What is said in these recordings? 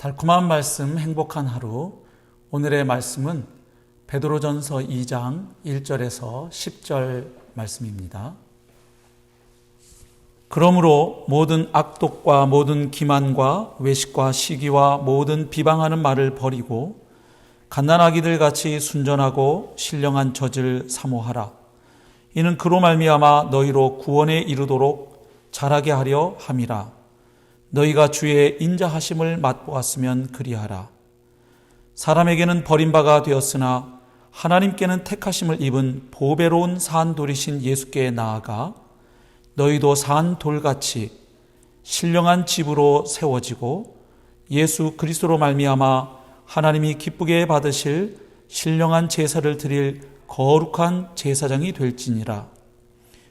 달콤한 말씀, 행복한 하루. 오늘의 말씀은 베드로전서 2장 1절에서 10절 말씀입니다. 그러므로 모든 악독과 모든 기만과 외식과 시기와 모든 비방하는 말을 버리고 갓난아기들 같이 순전하고 신령한 젖을 사모하라. 이는 그로 말미암아 너희로 구원에 이르도록 자라게 하려 함이라. 너희가 주의 인자하심을 맛보았으면 그리하라. 사람에게는 버림바가 되었으나 하나님께는 택하심을 입은 보배로운 산돌이신 예수께 나아가 너희도 산돌같이 신령한 집으로 세워지고 예수 그리스도로 말미암아 하나님이 기쁘게 받으실 신령한 제사를 드릴 거룩한 제사장이 될지니라.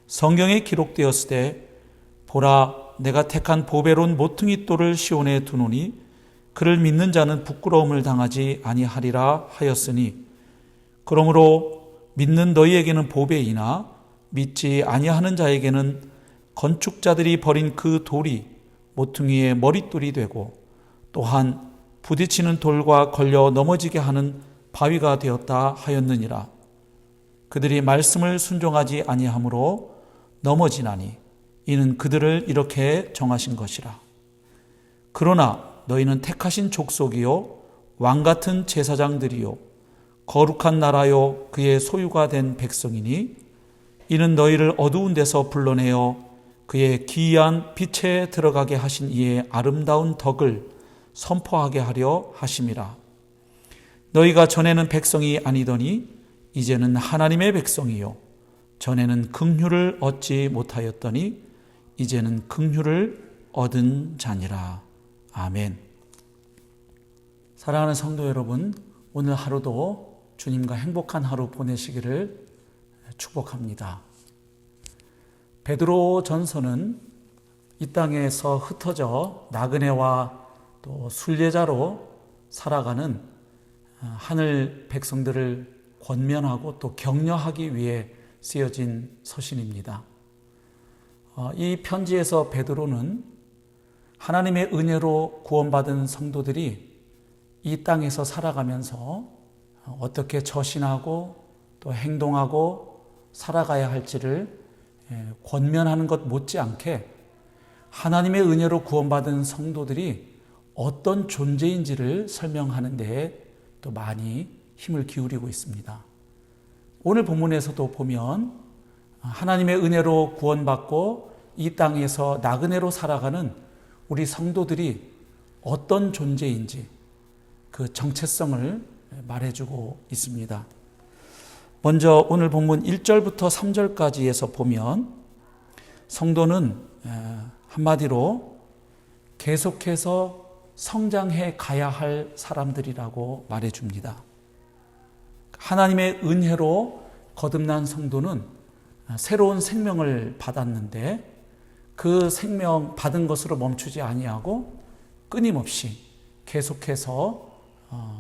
성경에 기록되었으되 보라, 내가 택한 보배로운 모퉁이 돌을 시온에 두노니 그를 믿는 자는 부끄러움을 당하지 아니하리라 하였으니, 그러므로 믿는 너희에게는 보배이나 믿지 아니하는 자에게는 건축자들이 버린 그 돌이 모퉁이의 머릿돌이 되고 또한 부딪히는 돌과 걸려 넘어지게 하는 바위가 되었다 하였느니라. 그들이 말씀을 순종하지 아니하므로 넘어지나니 이는 그들을 이렇게 정하신 것이라. 그러나 너희는 택하신 족속이요 왕같은 제사장들이요 거룩한 나라요 그의 소유가 된 백성이니 이는 너희를 어두운 데서 불러내어 그의 기이한 빛에 들어가게 하신 이의 아름다운 덕을 선포하게 하려 하심이라. 너희가 전에는 백성이 아니더니 이제는 하나님의 백성이요 전에는 긍휼을 얻지 못하였더니 이제는 긍휼을 얻은 자니라. 아멘. 사랑하는 성도 여러분, 오늘 하루도 주님과 행복한 하루 보내시기를 축복합니다. 베드로 전서는 이 땅에서 흩어져 나그네와 또 순례자로 살아가는 하늘 백성들을 권면하고 또 격려하기 위해 쓰여진 서신입니다. 이 편지에서 베드로는 하나님의 은혜로 구원받은 성도들이 이 땅에서 살아가면서 어떻게 처신하고 또 행동하고 살아가야 할지를 권면하는 것 못지않게 하나님의 은혜로 구원받은 성도들이 어떤 존재인지를 설명하는 데에 또 많이 힘을 기울이고 있습니다. 오늘 본문에서도 보면 하나님의 은혜로 구원받고 이 땅에서 나그네로 살아가는 우리 성도들이 어떤 존재인지 그 정체성을 말해주고 있습니다. 먼저 오늘 본문 1절부터 3절까지에서 보면 성도는 한마디로 계속해서 성장해 가야 할 사람들이라고 말해줍니다. 하나님의 은혜로 거듭난 성도는 새로운 생명을 받았는데 그 생명 받은 것으로 멈추지 아니하고 끊임없이 계속해서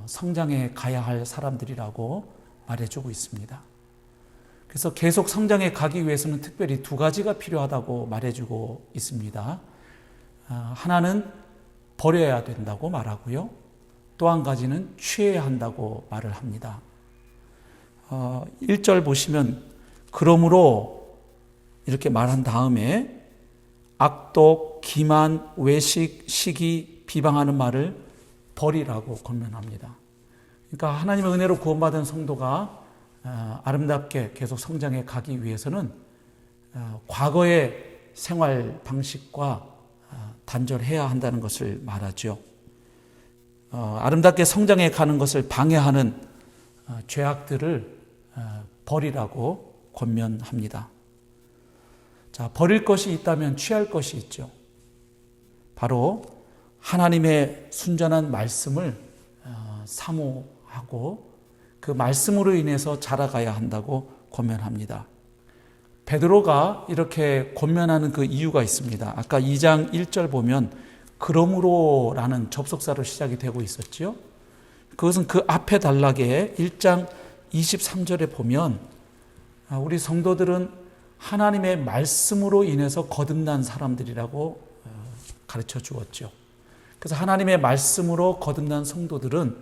성장해 가야 할 사람들이라고 말해주고 있습니다. 그래서 계속 성장해 가기 위해서는 특별히 두 가지가 필요하다고 말해주고 있습니다. 하나는 버려야 된다고 말하고요. 또 한 가지는 취해야 한다고 말을 합니다. 1절 보시면 그러므로 이렇게 말한 다음에 악독, 기만, 외식, 시기, 비방하는 말을 버리라고 권면합니다. 그러니까 하나님의 은혜로 구원받은 성도가 아름답게 계속 성장해 가기 위해서는 과거의 생활 방식과 단절해야 한다는 것을 말하죠. 아름답게 성장해 가는 것을 방해하는 죄악들을 버리라고 권면합니다. 자, 버릴 것이 있다면 취할 것이 있죠. 바로 하나님의 순전한 말씀을 사모하고 그 말씀으로 인해서 자라가야 한다고 권면합니다. 베드로가 이렇게 권면하는 그 이유가 있습니다. 아까 2장 1절 보면 그러므로라는 접속사로 시작이 되고 있었죠. 그것은 그 앞에 단락에 1장 23절에 보면 우리 성도들은 하나님의 말씀으로 인해서 거듭난 사람들이라고 가르쳐 주었죠. 그래서 하나님의 말씀으로 거듭난 성도들은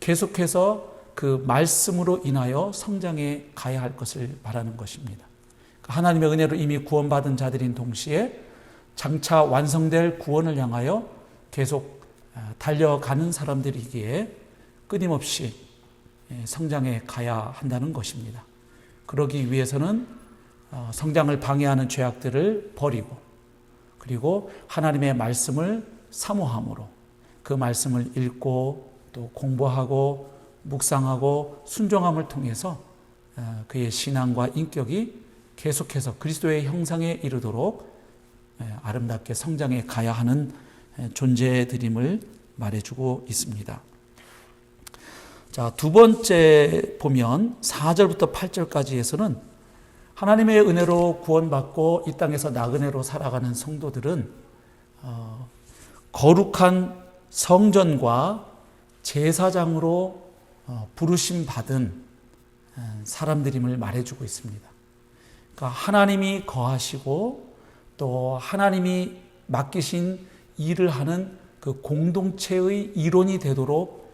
계속해서 그 말씀으로 인하여 성장해 가야 할 것을 말하는 것입니다. 하나님의 은혜로 이미 구원받은 자들인 동시에 장차 완성될 구원을 향하여 계속 달려가는 사람들이기에 끊임없이 성장해 가야 한다는 것입니다. 그러기 위해서는 성장을 방해하는 죄악들을 버리고, 그리고 하나님의 말씀을 사모함으로 그 말씀을 읽고 또 공부하고 묵상하고 순종함을 통해서 그의 신앙과 인격이 계속해서 그리스도의 형상에 이르도록 아름답게 성장해 가야 하는 존재들임을 말해주고 있습니다. 자, 두 번째 보면 4절부터 8절까지에서는 하나님의 은혜로 구원받고 이 땅에서 나그네로 살아가는 성도들은 거룩한 성전과 제사장으로 부르심 받은 사람들임을 말해주고 있습니다. 그러니까 하나님이 거하시고 또 하나님이 맡기신 일을 하는 그 공동체의 일원이 되도록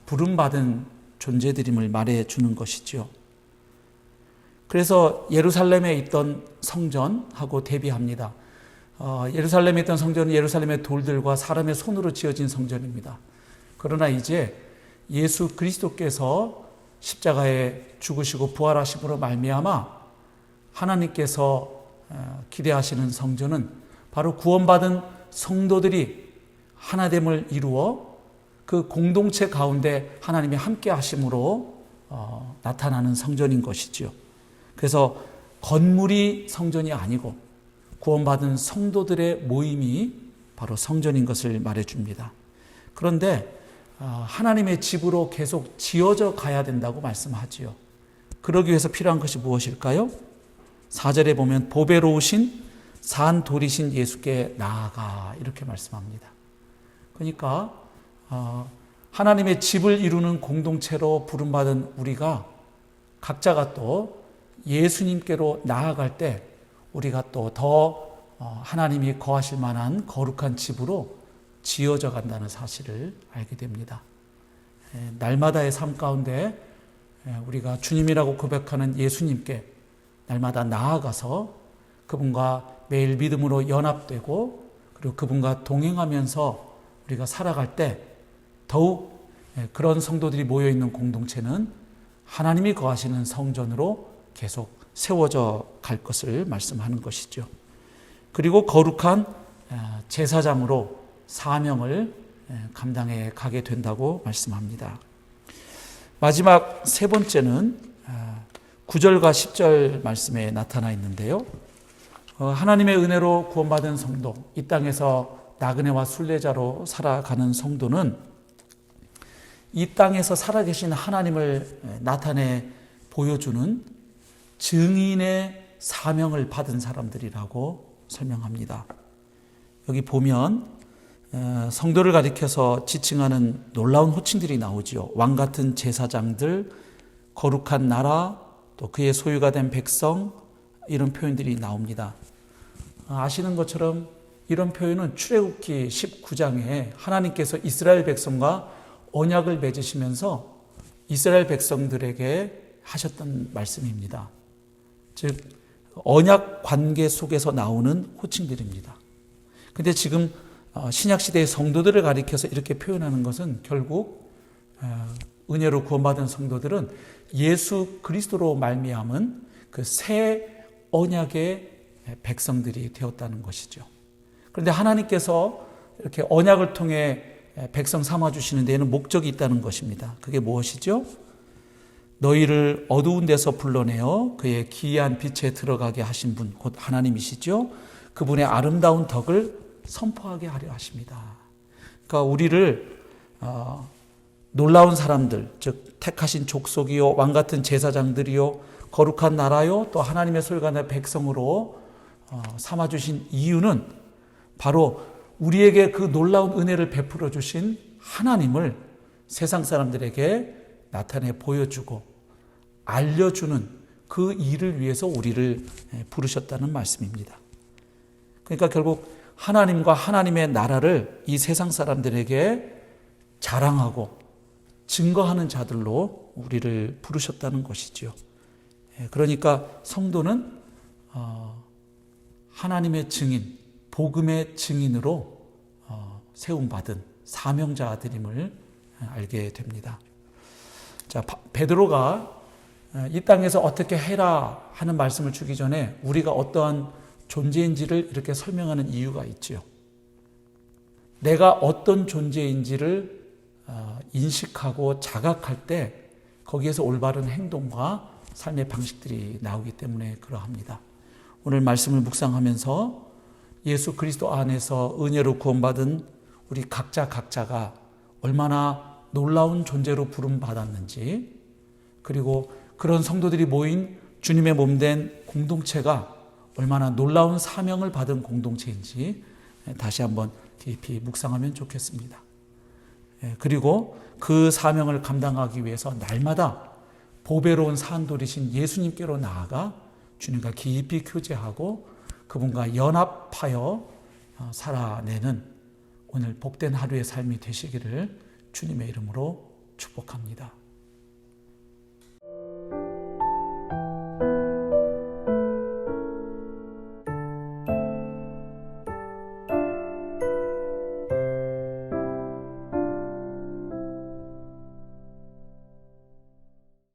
부름받은 존재들임을 말해주는 것이죠. 그래서 예루살렘에 있던 성전하고 대비합니다. 예루살렘에 있던 성전은 예루살렘의 돌들과 사람의 손으로 지어진 성전입니다. 그러나 이제 예수 그리스도께서 십자가에 죽으시고 부활하심으로 말미암아 하나님께서 기대하시는 성전은 바로 구원받은 성도들이 하나됨을 이루어 그 공동체 가운데 하나님이 함께 하심으로 나타나는 성전인 것이지요. 그래서 건물이 성전이 아니고 구원받은 성도들의 모임이 바로 성전인 것을 말해줍니다. 그런데 하나님의 집으로 계속 지어져 가야 된다고 말씀하지요. 그러기 위해서 필요한 것이 무엇일까요? 4절에 보면 보배로우신 산 돌이신 예수께 나아가 이렇게 말씀합니다. 그러니까 하나님의 집을 이루는 공동체로 부름받은 우리가 각자가 또 예수님께로 나아갈 때 우리가 또 더 하나님이 거하실 만한 거룩한 집으로 지어져 간다는 사실을 알게 됩니다. 날마다의 삶 가운데 우리가 주님이라고 고백하는 예수님께 날마다 나아가서 그분과 매일 믿음으로 연합되고 그리고 그분과 동행하면서 우리가 살아갈 때 더욱 그런 성도들이 모여있는 공동체는 하나님이 거하시는 성전으로 계속 세워져 갈 것을 말씀하는 것이죠. 그리고 거룩한 제사장으로 사명을 감당해 가게 된다고 말씀합니다. 마지막 세 번째는 9절과 10절 말씀에 나타나 있는데요. 하나님의 은혜로 구원받은 성도, 이 땅에서 나그네와 순례자로 살아가는 성도는 이 땅에서 살아계신 하나님을 나타내 보여주는 증인의 사명을 받은 사람들이라고 설명합니다. 여기 보면 성도를 가리켜서 지칭하는 놀라운 호칭들이 나오지요. 왕 같은 제사장들, 거룩한 나라, 또 그의 소유가 된 백성, 이런 표현들이 나옵니다. 아시는 것처럼 이런 표현은 출애굽기 19장에 하나님께서 이스라엘 백성과 언약을 맺으시면서 이스라엘 백성들에게 하셨던 말씀입니다. 즉 언약 관계 속에서 나오는 호칭들입니다. 그런데 지금 신약시대의 성도들을 가리켜서 이렇게 표현하는 것은 결국 은혜로 구원받은 성도들은 예수 그리스도로 말미암은 그 새 언약의 백성들이 되었다는 것이죠. 그런데 하나님께서 이렇게 언약을 통해 백성 삼아주시는 데에는 목적이 있다는 것입니다. 그게 무엇이죠? 너희를 어두운 데서 불러내어 그의 기이한 빛에 들어가게 하신 분, 곧 하나님이시죠. 그분의 아름다운 덕을 선포하게 하려 하십니다. 그러니까 우리를 놀라운 사람들, 즉 택하신 족속이요 왕같은 제사장들이요 거룩한 나라요 또 하나님의 소유가 된 백성으로 삼아주신 이유는 바로 우리에게 그 놀라운 은혜를 베풀어 주신 하나님을 세상 사람들에게 나타내 보여주고 알려주는 그 일을 위해서 우리를 부르셨다는 말씀입니다. 그러니까 결국 하나님과 하나님의 나라를 이 세상 사람들에게 자랑하고 증거하는 자들로 우리를 부르셨다는 것이지요. 그러니까 성도는 하나님의 증인, 복음의 증인으로 세움받은 사명자들임을 알게 됩니다. 자, 베드로가 이 땅에서 어떻게 해라 하는 말씀을 주기 전에 우리가 어떠한 존재인지를 이렇게 설명하는 이유가 있지요. 내가 어떤 존재인지를 인식하고 자각할 때 거기에서 올바른 행동과 삶의 방식들이 나오기 때문에 그러합니다. 오늘 말씀을 묵상하면서 예수 그리스도 안에서 은혜로 구원받은 우리 각자가 얼마나 놀라운 존재로 부름받았는지, 그리고 그런 성도들이 모인 주님의 몸된 공동체가 얼마나 놀라운 사명을 받은 공동체인지 다시 한번 깊이 묵상하면 좋겠습니다. 그리고 그 사명을 감당하기 위해서 날마다 보배로운 산돌이신 예수님께로 나아가 주님과 깊이 교제하고 그분과 연합하여 살아내는 오늘 복된 하루의 삶이 되시기를 주님의 이름으로 축복합니다.